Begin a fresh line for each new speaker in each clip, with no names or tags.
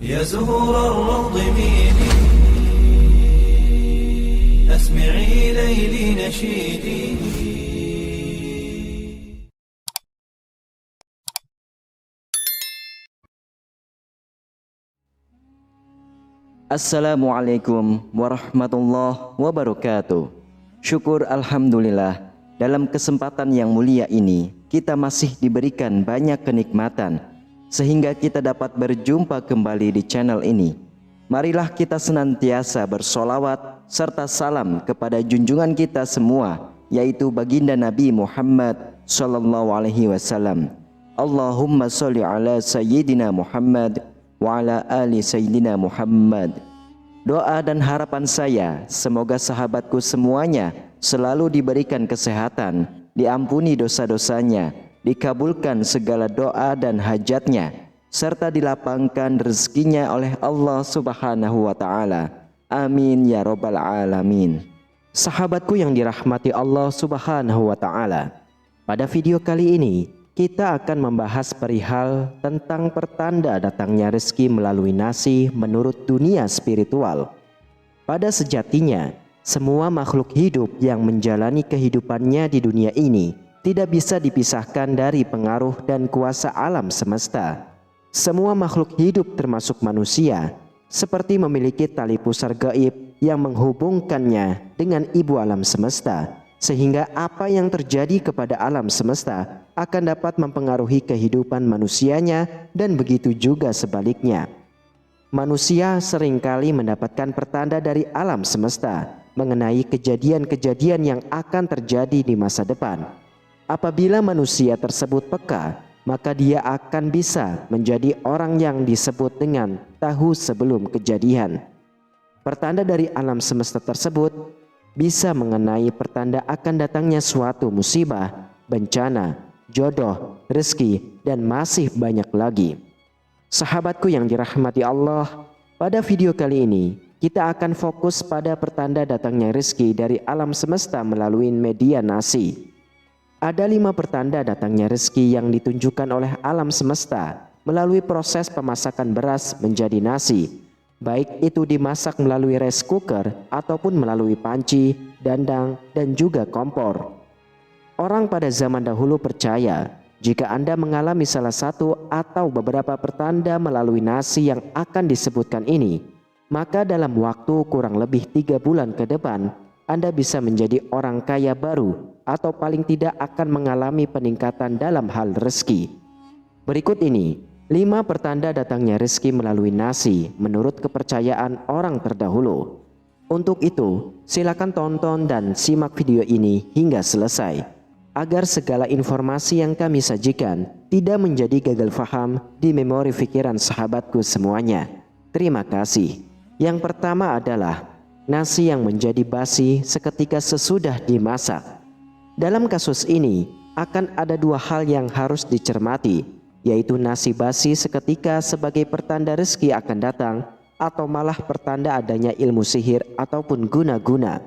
يا زهور الروض ميدي أسمعي ليلي نشيدي.
Assalamualaikum warahmatullahi wabarakatuh. Syukur alhamdulillah, dalam kesempatan yang mulia ini kita masih diberikan banyak kenikmatan sehingga kita dapat berjumpa kembali di channel ini. Marilah kita senantiasa bersolawat serta salam kepada junjungan kita semua, yaitu baginda Nabi Muhammad sallallahu alaihi wasallam. Allahumma sholli ala sayyidina Muhammad wa ala ali sayyidina Muhammad. Doa dan harapan saya semoga sahabatku semuanya selalu diberikan kesehatan, diampuni dosa-dosanya, dikabulkan segala doa dan hajatnya, serta dilapangkan rezekinya oleh Allah Subhanahu wa Ta'ala. Amin ya Rabbal Alamin. Sahabatku yang dirahmati Allah Subhanahu wa Ta'ala, pada video kali ini kita akan membahas perihal tentang pertanda datangnya rezeki melalui nasi menurut dunia spiritual. Pada sejatinya, semua makhluk hidup yang menjalani kehidupannya di dunia ini tidak bisa dipisahkan dari pengaruh dan kuasa alam semesta. Semua makhluk hidup termasuk manusia seperti memiliki tali pusar gaib yang menghubungkannya dengan ibu alam semesta, sehingga apa yang terjadi kepada alam semesta akan dapat mempengaruhi kehidupan manusianya, dan begitu juga sebaliknya. Manusia seringkali mendapatkan pertanda dari alam semesta mengenai kejadian-kejadian yang akan terjadi di masa depan. Apabila manusia tersebut peka, maka dia akan bisa menjadi orang yang disebut dengan tahu sebelum kejadian. Pertanda dari alam semesta tersebut bisa mengenai pertanda akan datangnya suatu musibah, bencana, jodoh, rezeki, dan masih banyak lagi. Sahabatku yang dirahmati Allah, pada video kali ini kita akan fokus pada pertanda datangnya rezeki dari alam semesta melalui media nasi. Ada 5 pertanda datangnya rezeki yang ditunjukkan oleh alam semesta melalui proses pemasakan beras menjadi nasi, baik itu dimasak melalui rice cooker ataupun melalui panci, dandang, dan juga kompor. Orang pada zaman dahulu percaya jika Anda mengalami salah satu atau beberapa pertanda melalui nasi yang akan disebutkan ini, maka dalam waktu kurang lebih 3 bulan ke depan Anda bisa menjadi orang kaya baru atau paling tidak akan mengalami peningkatan dalam hal rezeki. Berikut ini 5 pertanda datangnya rezeki melalui nasi menurut kepercayaan orang terdahulu. Untuk itu, silakan tonton dan simak video ini hingga selesai, agar segala informasi yang kami sajikan tidak menjadi gagal faham di memori pikiran sahabatku semuanya. Terima kasih. Yang pertama adalah nasi yang menjadi basi seketika sesudah dimasak. Dalam kasus ini akan ada 2 hal yang harus dicermati, yaitu nasi basi seketika sebagai pertanda rezeki akan datang, atau malah pertanda adanya ilmu sihir ataupun guna-guna.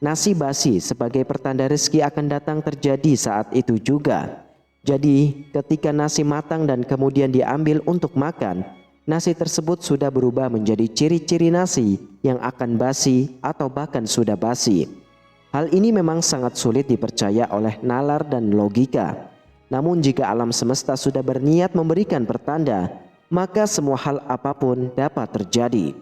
Nasi basi sebagai pertanda rezeki akan datang terjadi saat itu juga. Jadi ketika nasi matang dan kemudian diambil untuk makan, nasi tersebut sudah berubah menjadi ciri-ciri nasi yang akan basi atau bahkan sudah basi. Hal ini memang sangat sulit dipercaya oleh nalar dan logika. Namun jika alam semesta sudah berniat memberikan pertanda, maka semua hal apapun dapat terjadi.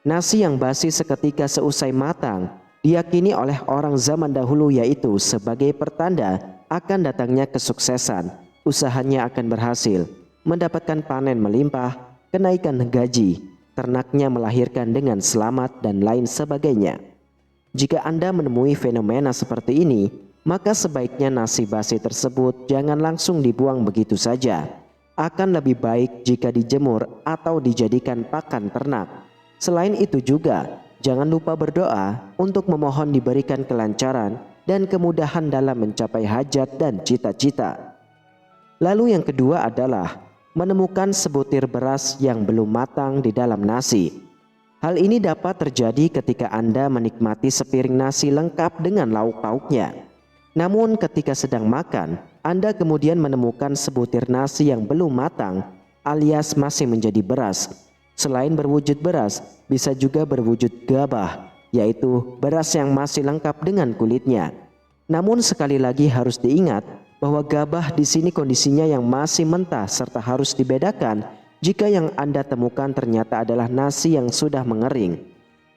Nasi yang basi seketika seusai matang diyakini oleh orang zaman dahulu yaitu sebagai pertanda akan datangnya kesuksesan, usahanya akan berhasil, mendapatkan panen melimpah, kenaikan gaji, ternaknya melahirkan dengan selamat, dan lain sebagainya. Jika Anda menemui fenomena seperti ini, maka sebaiknya nasi basi tersebut jangan langsung dibuang begitu saja. Akan lebih baik jika dijemur atau dijadikan pakan ternak. Selain itu juga, jangan lupa berdoa untuk memohon diberikan kelancaran dan kemudahan dalam mencapai hajat dan cita-cita. Lalu yang kedua adalah menemukan sebutir beras yang belum matang di dalam nasi. Hal ini dapat terjadi ketika Anda menikmati sepiring nasi lengkap dengan lauk pauknya. Namun ketika sedang makan, Anda kemudian menemukan sebutir nasi yang belum matang alias masih menjadi beras.
Selain berwujud beras, bisa juga berwujud gabah, yaitu beras yang masih lengkap dengan kulitnya. Namun sekali lagi harus diingat bahwa gabah di sini kondisinya yang masih mentah serta harus dibedakan jika yang Anda temukan ternyata adalah nasi yang sudah mengering.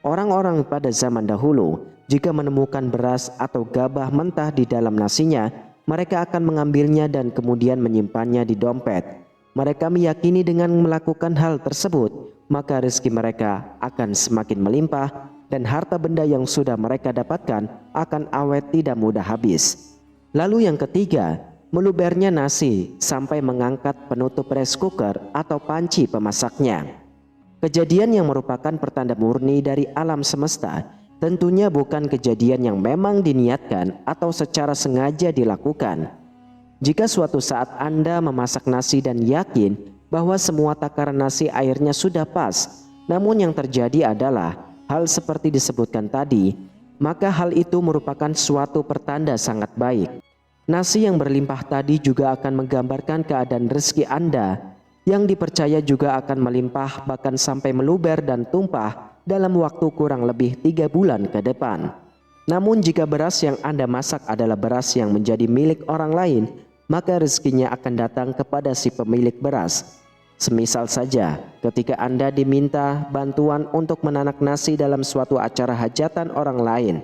Orang-orang pada zaman dahulu jika menemukan beras atau gabah mentah di dalam nasinya, mereka akan mengambilnya dan kemudian menyimpannya di dompet. Mereka meyakini dengan melakukan hal tersebut, maka rezeki mereka akan semakin melimpah dan harta benda yang sudah mereka dapatkan akan awet tidak mudah habis. Lalu yang ketiga, melubernya nasi sampai mengangkat penutup rice cooker atau panci pemasaknya. Kejadian yang merupakan pertanda murni dari alam semesta, tentunya bukan kejadian yang memang diniatkan atau secara sengaja dilakukan. Jika suatu saat Anda memasak nasi dan yakin bahwa semua takaran nasi airnya sudah pas, namun yang terjadi adalah hal seperti disebutkan tadi, maka hal itu merupakan suatu pertanda sangat baik. Nasi yang berlimpah tadi juga akan menggambarkan keadaan rezeki Anda yang dipercaya juga akan melimpah bahkan sampai meluber dan tumpah dalam waktu kurang lebih 3 bulan ke depan. Namun jika beras yang Anda masak adalah beras yang menjadi milik orang lain, maka rezekinya akan datang kepada si pemilik beras. Semisal saja ketika Anda diminta bantuan untuk menanak nasi dalam suatu acara hajatan orang lain.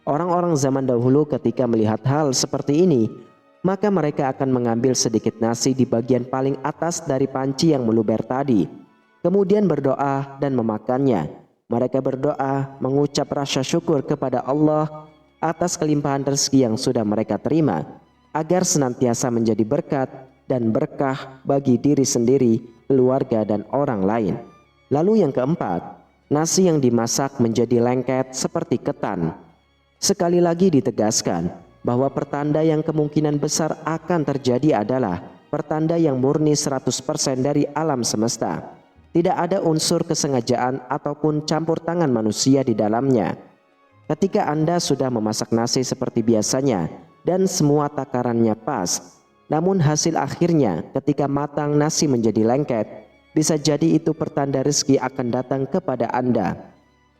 Orang-orang zaman dahulu ketika melihat hal seperti ini, maka mereka akan mengambil sedikit nasi di bagian paling atas dari panci yang meluber tadi, kemudian berdoa dan memakannya. Mereka berdoa mengucap rasa syukur kepada Allah atas kelimpahan rezeki yang sudah mereka terima, agar senantiasa menjadi berkat dan berkah bagi diri sendiri, keluarga dan orang lain. Lalu yang keempat, nasi yang dimasak menjadi lengket seperti ketan. Sekali lagi ditegaskan bahwa pertanda yang kemungkinan besar akan terjadi adalah pertanda yang murni 100% dari alam semesta. Tidak ada unsur kesengajaan ataupun campur tangan manusia di dalamnya. Ketika Anda sudah memasak nasi seperti biasanya dan semua takarannya pas, namun hasil akhirnya ketika matang nasi menjadi lengket, bisa jadi itu pertanda rezeki akan datang kepada Anda.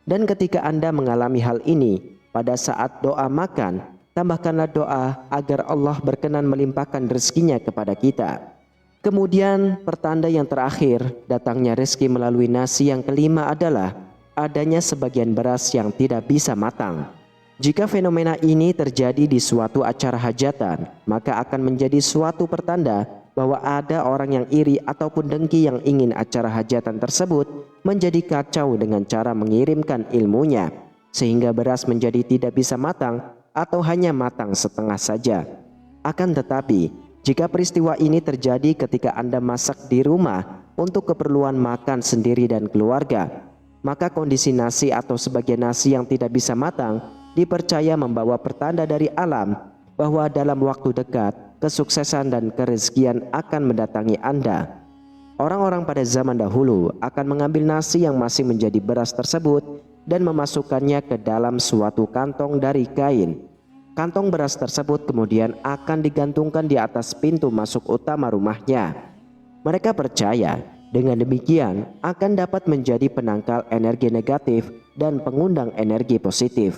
Dan ketika Anda mengalami hal ini, pada saat doa makan, tambahkanlah doa agar Allah berkenan melimpahkan rezekinya kepada kita. Kemudian pertanda yang terakhir datangnya rezeki melalui nasi yang kelima adalah adanya sebagian beras yang tidak bisa matang. Jika fenomena ini terjadi di suatu acara hajatan, maka akan menjadi suatu pertanda bahwa ada orang yang iri ataupun dengki yang ingin acara hajatan tersebut menjadi kacau dengan cara mengirimkan ilmunya, sehingga beras menjadi tidak bisa matang atau hanya matang setengah saja. Akan tetapi, jika peristiwa ini terjadi ketika Anda masak di rumah untuk keperluan makan sendiri dan keluarga, maka kondisi nasi atau sebagian nasi yang tidak bisa matang dipercaya membawa pertanda dari alam bahwa dalam waktu dekat kesuksesan dan kerezekian akan mendatangi Anda. Orang-orang pada zaman dahulu akan mengambil nasi yang masih menjadi beras tersebut dan memasukkannya ke dalam suatu kantong dari kain. Kantong beras tersebut kemudian akan digantungkan di atas pintu masuk utama rumahnya. Mereka percaya dengan demikian akan dapat menjadi penangkal energi negatif dan pengundang energi positif.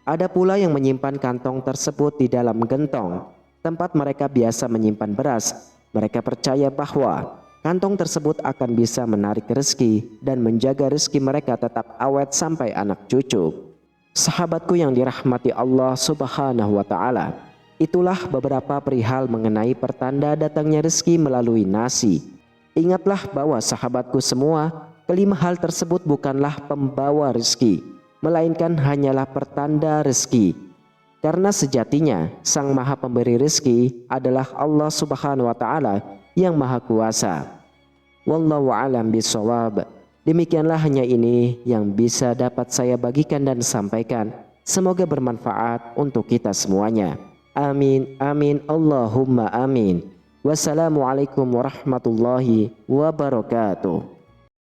Ada pula yang menyimpan kantong tersebut di dalam gentong, tempat mereka biasa menyimpan beras. Mereka percaya bahwa kantong tersebut akan bisa menarik rezeki dan menjaga rezeki mereka tetap awet sampai anak cucu. Sahabatku yang dirahmati Allah Subhanahu wa Ta'ala, itulah beberapa perihal mengenai pertanda datangnya rezeki melalui nasi. Ingatlah bahwa sahabatku semua, kelima hal tersebut bukanlah pembawa rezeki, melainkan hanyalah pertanda rezeki. Karena sejatinya Sang Maha Pemberi rezeki adalah Allah Subhanahu wa Ta'ala yang Maha Kuasa. Wallahu a'lam bishawab. Demikianlah hanya ini yang bisa dapat saya bagikan dan sampaikan. Semoga bermanfaat untuk kita semuanya. Amin, amin, Allahumma amin. Wassalamualaikum warahmatullahi wabarakatuh.